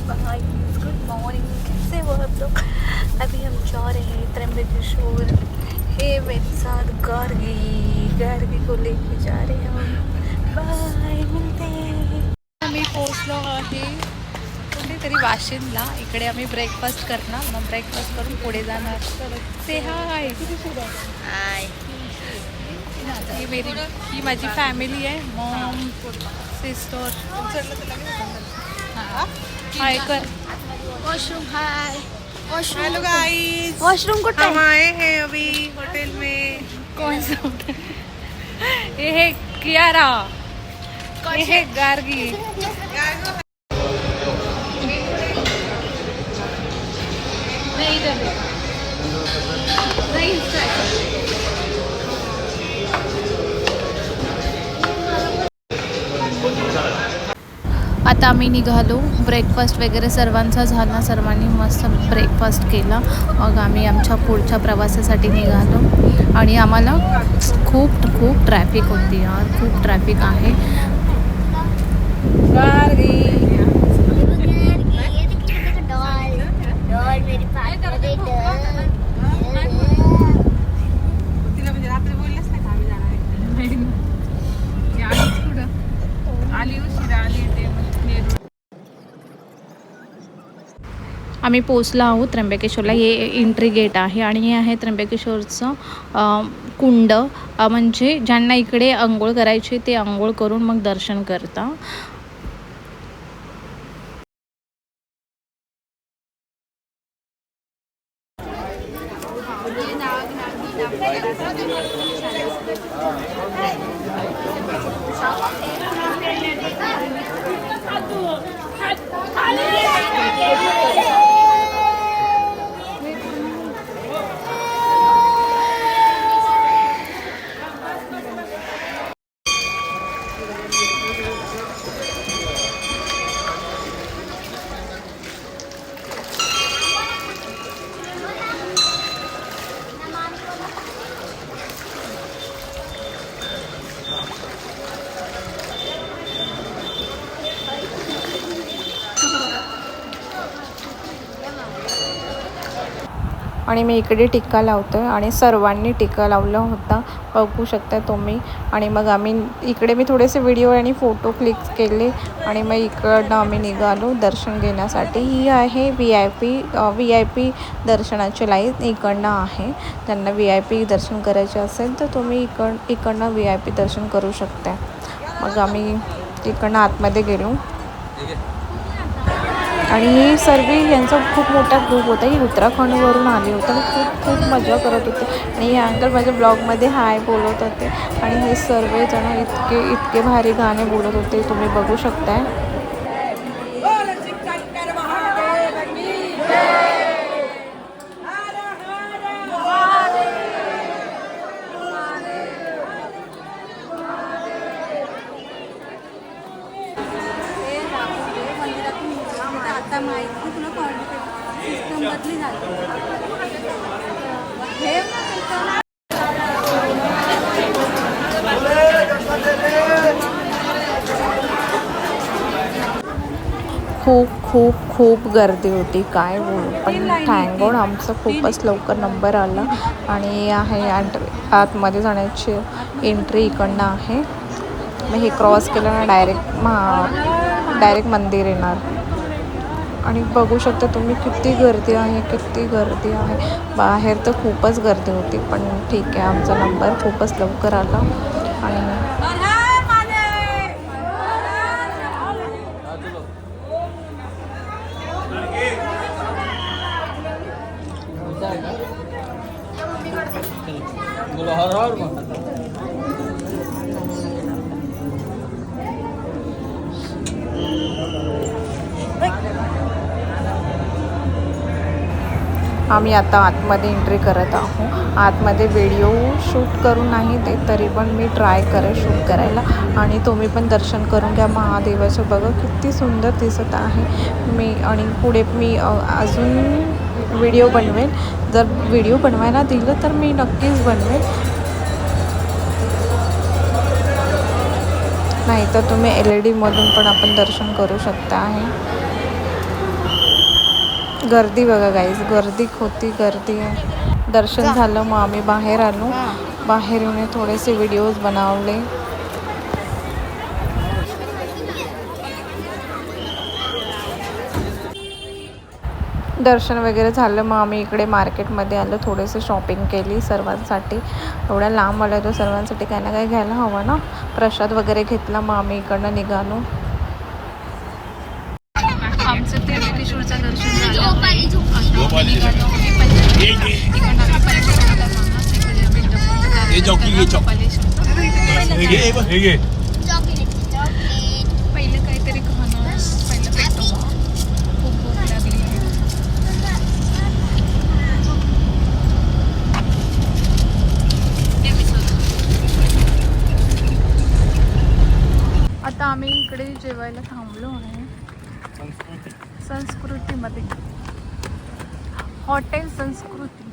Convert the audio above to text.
Guys, good morning. कैसे हो आप लोग? अभी हम जा रहे हैं त्र्यंबकेश्वर। हे मेरे साथ गार्गी को लेके जा रहे हैं हम। बाय, मिलते हैं। आम्ही पोहोचलो आहे कुठेतरी वाशिंदला. इकडे आम्ही ब्रेकफास्ट करणार, मग ब्रेकफास्ट करून पुढे जाणार. से हाय. हाय. ही माझी फॅमिली आहे. Maugham, sister. हाय कर. Washroom hi. Washroom. Hello guys, washroom को हम आए हैं अभी होटल में। कौन सा होटल? ये है कियारा, ये है गार्गी. नहीं इधर नहीं, इस साइड. आता आम्ही निघालो. ब्रेकफास्ट वगैरे सर्वांचा झाला. सर्वांनी मस्त ब्रेकफास्ट केला. मग आम्ही आमच्या पुढच्या प्रवासासाठी निघालो. आणि आम्हाला खूप ट्रॅफिक होती यार. खूप ट्रॅफिक आहे. आम्ही पोचलो आहोत त्र्यंबकेश्वरला. हे एंट्री गेट आहे आणि हे आहे त्र्यंबकेश्वरचं कुंड. म्हणजे ज्यांना इकडे अंघोळ करायची ते अंघोळ करून मग दर्शन करता. आणि मी इकडे टिक्का लावतो आहे आणि सर्वांनी टिक्का लावला होता, बघू शकता तुम्ही. आणि मग आम्ही इकडे मी थोडेसे व्हिडिओ आणि फोटो क्लिक केले आणि मग इकडनं आम्ही निघालो दर्शन घेण्यासाठी. ही आहे व्ही आय पी दर्शनाची लाईन इकडनं आहे. त्यांना VIP दर्शन करायचे असेल तर तुम्ही इकडनं VIP दर्शन करू शकता. मग आम्ही इकडनं आतमध्ये गेलो आणि ही सर्व यांचा खूप मोठा ग्रुप होता. ही उत्तराखंडवरून आले होते आणि खूप मजा करत होते. आणि हे अंकल माझ्या ब्लॉगमध्ये हाय बोलत होते आणि हे सर्वजण इतके भारी गाणे बोलत होते, तुम्ही बघू शकताय. आता माहिती तुला सिस्टम बदली झाली. खूप गर्दी होती, काय बोलू. पण थँक गॉड आमचा खूपच लवकर नंबर आला. आणि आहे आतमध्ये जाण्याची एंट्री इकडनं आहे. मग हे क्रॉस केलं ना डायरेक्ट मंदिर येणार. आणि बघू शकता तुम्ही किती गर्दी आहे. बाहेर तर खूपच गर्दी होती, पण ठीक आहे आमचा नंबर खूपच लवकर आला. आणि आम्ही आता आतमध्ये एंट्री करत आहोत. आतमध्ये व्हिडिओ शूट करून नाही देत, तरी पण मी ट्राय करेन शूट करायला. आणि तुम्ही पण दर्शन करून घ्या महादेवाचं. बघा किती सुंदर दिसत आहे. आणि पुढे मी अजून व्हिडिओ बनवेल. जर व्हिडिओ बनवायला दिलं तर मी नक्कीच बनवेल. नाही तर तुम्ही LED मधून पण आपण दर्शन करू शकता आहे. गर्दी बघा गाईज, गर्दी होती, गर्दी आहे. दर्शन झालं मग आम्ही बाहेर आलो. बाहेर येऊन थोडेसे व्हिडिओज बनवले. दर्शन वगैरे झालं मग आम्ही इकडे मार्केटमध्ये आलो. थोडेसे शॉपिंग केली सर्वांसाठी. एवढ्या लांब आलं तर सर्वांसाठी काही ना काही घ्यायला हवं ना. प्रसाद वगैरे घेतला मग आम्ही इकडनं निघालो. आमचं ते किशोरचं दर्शन झालं. पहिलं काहीतरी खाणं, पहिलं पेटवा. खूप भूक लागली आहे. आता आम्ही इकडे जेवायला थांबलो आहे संस्कृतीमध्ये. हॉटेल संस्कृती.